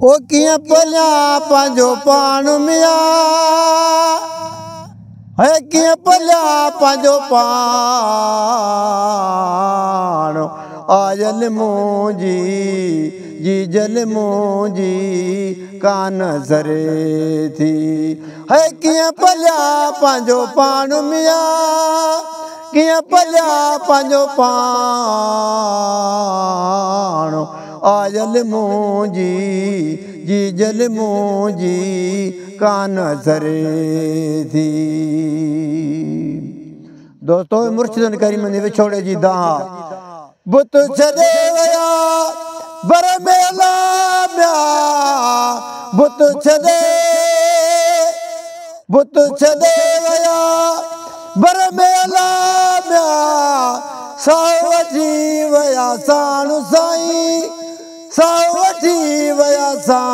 ओ किया पलिया पंहिंजो पाण मिया है किया पलिया पंहिंजो पाण आयल मुंहिंजी जी जल मुंहिंजी कान ज़रे थी है किया पलिया पंहिंजो पाण मिया किया पलिया पंहिंजो पाण आयल मुंहिंजी जी जल मुंहिंजी कान ज़रे थी। दोस्तो मुर्शिदनि करीम ने विछोड़े जी दाह बुत छॾे विया बर मेला ॿिया बुत छॾे विया बर मेला ॿिया साह वठी विया साणु साईं साह वठी विया साणु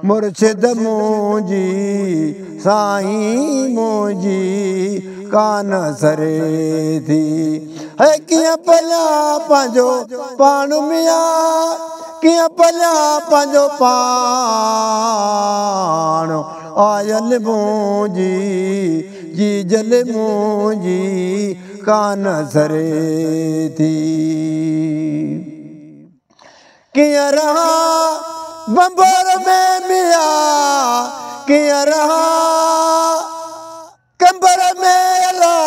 मुर्शिद मुंहिंजी साईं मुंहिंजी कान ज़रे थी है कीअं पलिया पंहिंजो पाण मिया कीअं पलिया पंहिंजो पाण आयल मुंहिंजी जी जल मुंहिंजी कान ज़रे थी। कीअं रहा बंबर में मिया कीअं रहा कंबर में अला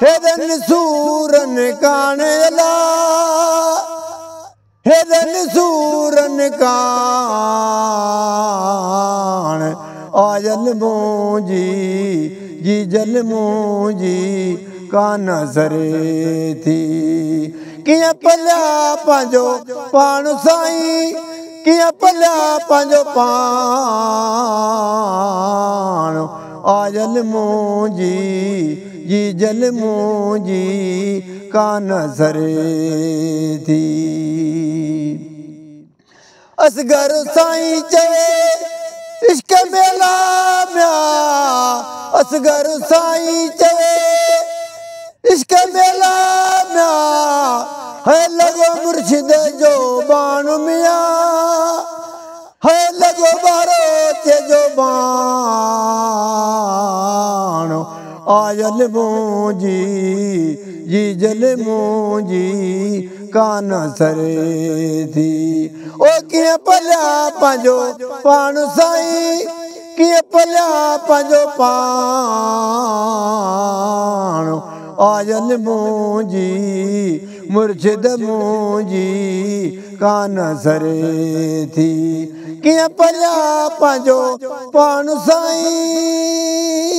हेॾनि सूरनि कान अला हेॾनि सूरनि कान आयल मुंहिंजी जी जल मुंहिंजी कान ज़रे थी। कीअं पलिया पंहिंजो पाण साईं कीअं पलिया पंहिंजो पाण आयल मुंहिंजी जी जल मुंहिंजी कान ज़रे थी। असगर साईं चवे इश्क मेला ॿिया असगर साईं चवे इश्क मेला ॿिया है लॻो मुर्शिद जो बाण मिया है लॻो बारोचे जो बाण आयल मुंहिंजी जी जल मुंहिंजी कान ज़रे थी। ओ कीअं पलिया पंहिंजो पाण साईं कीअं पलिया पंहिंजो पाण आयल मुंहिंजी मुर्शिद मुंहिंजी कान ज़रे थी। कीअं पलिया पंहिंजो पाण साईं।